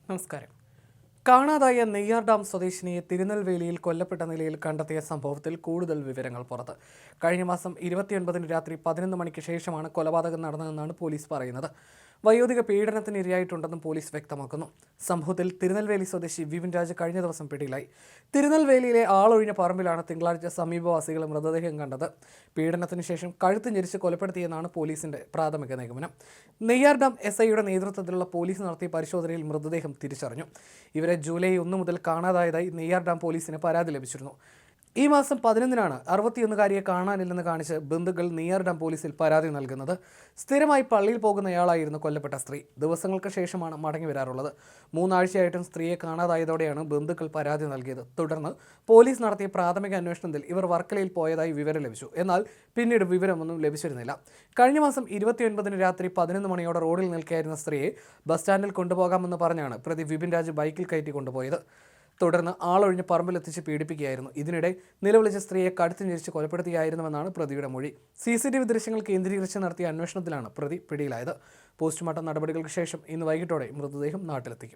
നമസ്കാരം. കാണാതായ നെയ്യാർ ഡാം സ്വദേശിനിയെ തിരുനെൽവേലിയിൽ കൊല്ലപ്പെട്ട നിലയിൽ കണ്ടെത്തിയ സംഭവത്തിൽ കൂടുതൽ വിവരങ്ങൾ പുറത്ത്. കഴിഞ്ഞ മാസം 29 രാത്രി 11 മണിക്ക് ശേഷമാണ് കൊലപാതകം നടന്നതെന്നാണ് പോലീസ് പറയുന്നത്. വയോധിക പീഡനത്തിന് ഇരയായിട്ടുണ്ടെന്നും പോലീസ് വ്യക്തമാക്കുന്നു. സംഭവത്തിൽ തിരുനെൽവേലി സ്വദേശി വിപിൻ രാജ് കഴിഞ്ഞ ദിവസം പിടിയിലായി. തിരുനെൽവേലിയിലെ ആളൊഴിഞ്ഞ പറമ്പിലാണ് തിങ്കളാഴ്ച സമീപവാസികൾ മൃതദേഹം കണ്ടത്. പീഡനത്തിന് ശേഷം കഴുത്ത് ഞെരിച്ച് കൊലപ്പെടുത്തിയെന്നാണ് പോലീസിന്റെ പ്രാഥമിക നിഗമനം. നെയ്യാർ ഡാം SIയുടെ നേതൃത്വത്തിലുള്ള പോലീസ് നടത്തിയ പരിശോധനയിൽ മൃതദേഹം തിരിച്ചറിഞ്ഞു. ഇവരെ ജൂലൈ 1 മുതൽ കാണാതായതായി നെയ്യാർ ഡാം പോലീസിന് പരാതി ലഭിച്ചിരുന്നു. ഈ മാസം 11-നാണ് 61-കാരിയെ കാണാനില്ലെന്ന് കാണിച്ച് ബന്ധുക്കൾ നെയ്യാർ ഡാം പോലീസിൽ പരാതി നൽകുന്നത്. സ്ഥിരമായി പള്ളിയിൽ പോകുന്നയാളായിരുന്നു കൊല്ലപ്പെട്ട സ്ത്രീ. ദിവസങ്ങൾക്ക് ശേഷമാണ് മടങ്ങി വരാറുള്ളത്. 3 ആഴ്ചയായിട്ടും സ്ത്രീയെ കാണാതായതോടെയാണ് ബന്ധുക്കൾ പരാതി നൽകിയത്. തുടർന്ന് പോലീസ് നടത്തിയ പ്രാഥമിക അന്വേഷണത്തിൽ ഇവർ വർക്കലയിൽ പോയതായി വിവരം ലഭിച്ചു. എന്നാൽ പിന്നീട് വിവരമൊന്നും ലഭിച്ചിരുന്നില്ല. കഴിഞ്ഞ മാസം 29-ന് രാത്രി 11 മണിയോടെ റോഡിൽ നിൽക്കുകയായിരുന്ന സ്ത്രീയെ ബസ് സ്റ്റാൻഡിൽ കൊണ്ടുപോകാമെന്ന് പറഞ്ഞാണ് പ്രതി വിപിൻ രാജ് ബൈക്കിൽ കയറ്റി കൊണ്ടുപോയത്. തുടർന്ന് ആളൊഴിഞ്ഞ് പറമ്പിലെത്തിച്ച് പീഡിപ്പിക്കുകയായിരുന്നു. ഇതിനിടെ നിലവിളിച്ച സ്ത്രീയെ കഴുത്ത് ഞെരിച്ച് കൊലപ്പെടുത്തുകയായിരുന്നുവെന്നാണ് പ്രതിയുടെ മൊഴി. CCTV ദൃശ്യങ്ങൾ കേന്ദ്രീകരിച്ച് നടത്തിയ അന്വേഷണത്തിലാണ് പ്രതി പിടിയിലായത്. പോസ്റ്റ്മോർട്ടം നടപടികൾക്ക് ശേഷം ഇന്ന് വൈകിട്ടോടെ മൃതദേഹം നാട്ടിലെത്തിക്കും.